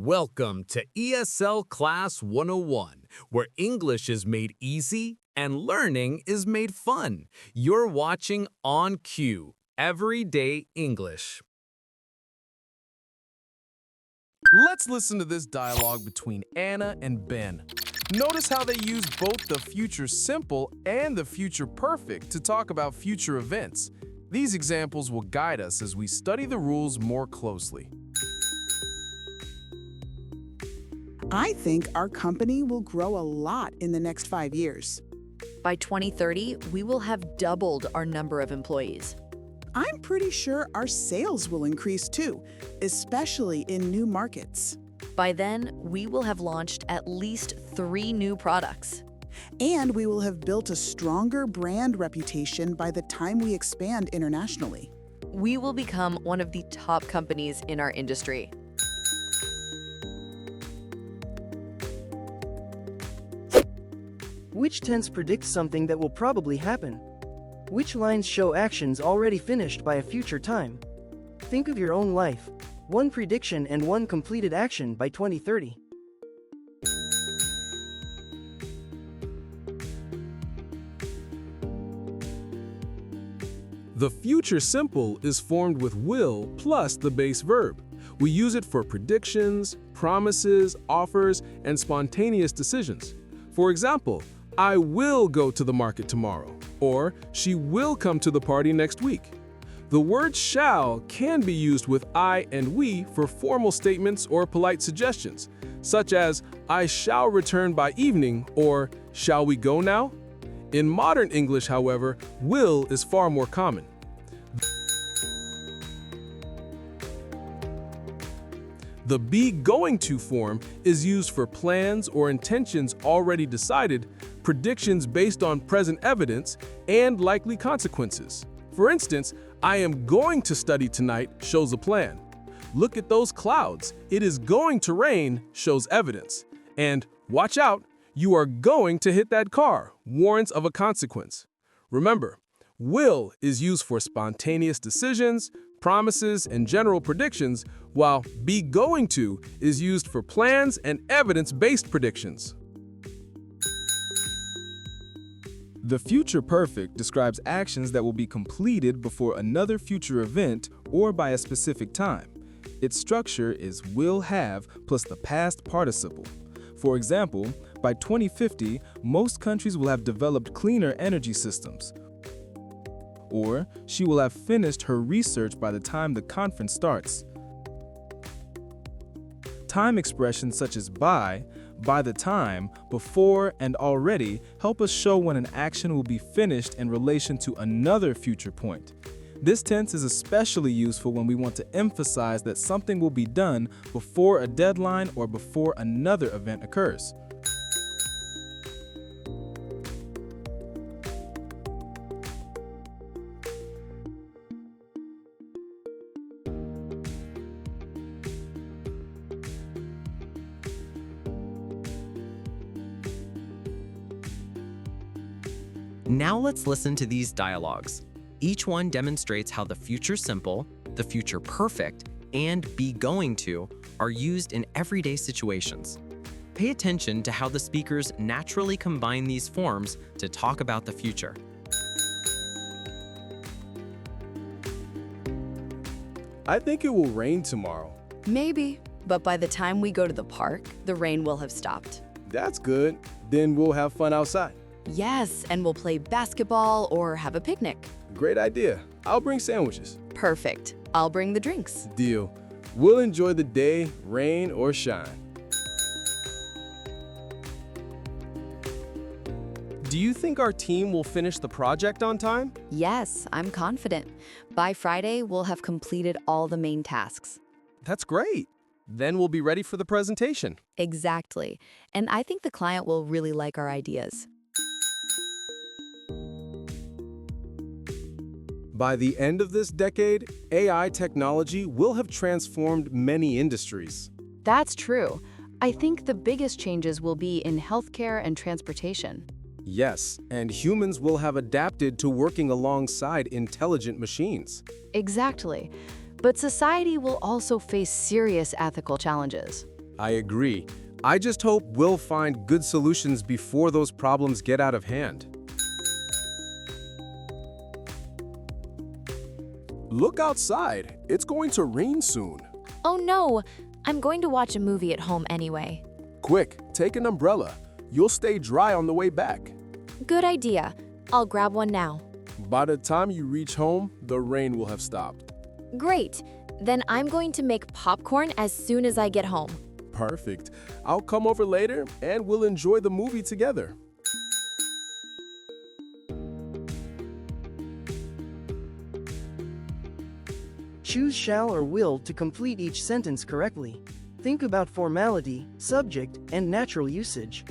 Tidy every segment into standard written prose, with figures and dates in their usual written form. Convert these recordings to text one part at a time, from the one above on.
Welcome to ESL Class 101, where English is made easy and learning is made fun. You're watching On Cue, Everyday English. Let's listen to this dialogue between Anna and Ben. Notice how they use both the future simple and the future perfect to talk about future events. These examples will guide us as we study the rules more closely. I think our company will grow a lot in the next 5 years. By 2030, we will have doubled our number of employees. I'm pretty sure our sales will increase too, especially in new markets. By then, we will have launched at least 3 new products. And we will have built a stronger brand reputation by the time we expand internationally. We will become one of the top companies in our industry. Which tense predicts something that will probably happen? Which lines show actions already finished by a future time? Think of your own life. One prediction and one completed action by 2030. The future simple is formed with will plus the base verb. We use it for predictions, promises, offers, and spontaneous decisions. For example, I will go to the market tomorrow, or she will come to the party next week. The word shall can be used with I and we for formal statements or polite suggestions, such as I shall return by evening or shall we go now? In modern English, however, will is far more common. The be going to form is used for plans or intentions already decided, predictions based on present evidence, and likely consequences. For instance, I am going to study tonight shows a plan. Look at those clouds. It is going to rain shows evidence. And watch out, you are going to hit that car warrants of a consequence. Remember, will is used for spontaneous decisions, promises, and general predictions, while be going to is used for plans and evidence-based predictions. The future perfect describes actions that will be completed before another future event or by a specific time. Its structure is will have plus the past participle. For example, by 2050, most countries will have developed cleaner energy systems. Or, she will have finished her research by the time the conference starts. Time expressions such as by the time, before, and already help us show when an action will be finished in relation to another future point. This tense is especially useful when we want to emphasize that something will be done before a deadline or before another event occurs. Now let's listen to these dialogues. Each one demonstrates how the future simple, the future perfect, and be going to are used in everyday situations. Pay attention to how the speakers naturally combine these forms to talk about the future. I think it will rain tomorrow. Maybe, but by the time we go to the park, the rain will have stopped. That's good. Then we'll have fun outside. Yes, and we'll play basketball or have a picnic. Great idea. I'll bring sandwiches. Perfect. I'll bring the drinks. Deal. We'll enjoy the day, rain or shine. Do you think our team will finish the project on time? Yes, I'm confident. By Friday, we'll have completed all the main tasks. That's great. Then we'll be ready for the presentation. Exactly. And I think the client will really like our ideas. By the end of this decade, AI technology will have transformed many industries. That's true. I think the biggest changes will be in healthcare and transportation. Yes, and humans will have adapted to working alongside intelligent machines. Exactly. But society will also face serious ethical challenges. I agree. I just hope we'll find good solutions before those problems get out of hand. Look outside. It's going to rain soon. Oh no, I'm going to watch a movie at home anyway. Quick, take an umbrella. You'll stay dry on the way back. Good idea. I'll grab one now. By the time you reach home, the rain will have stopped. Great. Then I'm going to make popcorn as soon as I get home. Perfect. I'll come over later and we'll enjoy the movie together. Choose shall or will to complete each sentence correctly. Think about formality, subject, and natural usage.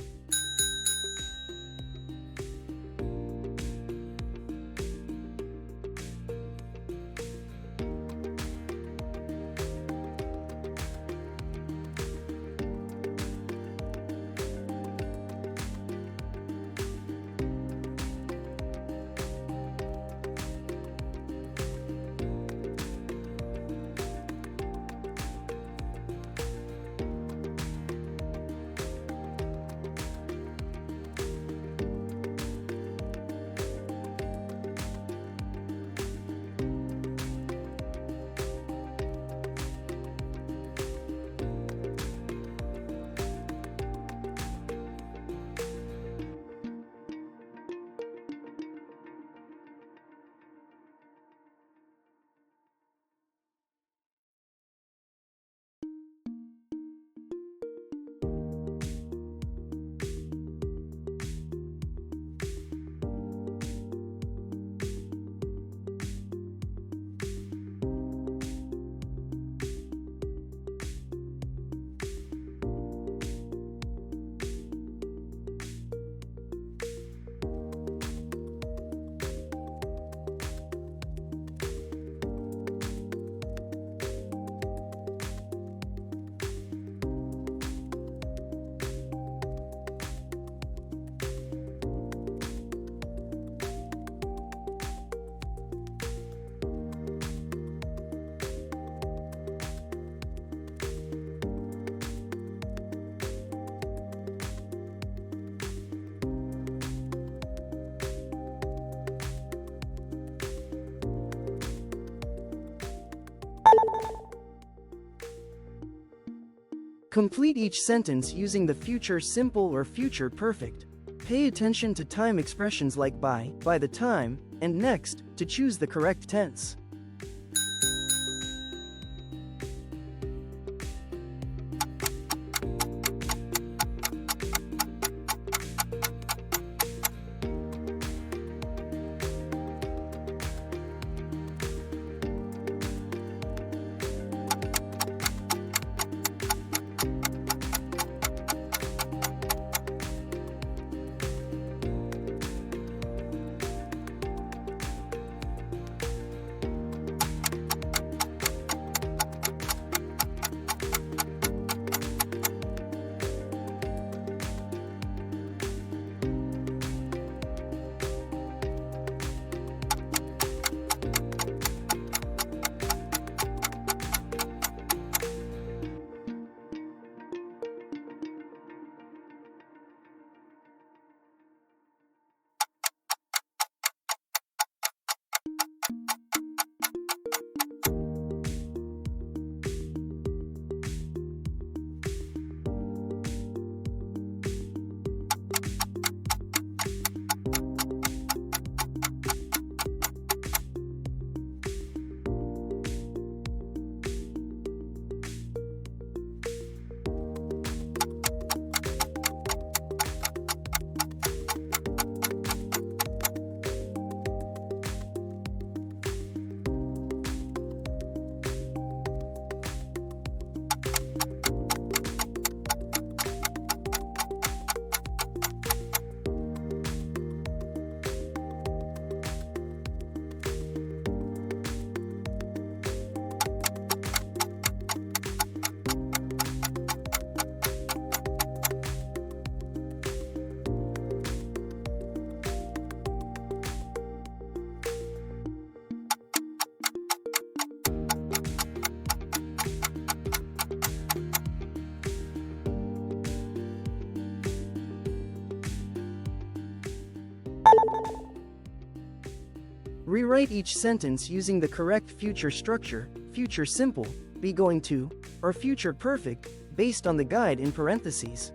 Complete each sentence using the future simple or future perfect. Pay attention to time expressions like by the time, and next, to choose the correct tense. Rewrite each sentence using the correct future structure, future simple, be going to, or future perfect, based on the guide in parentheses.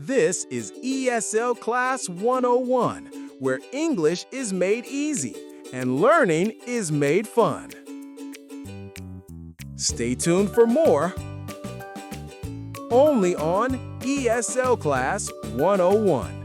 This is ESL Class 101, where English is made easy and learning is made fun. Stay tuned for more, only on ESL Class 101.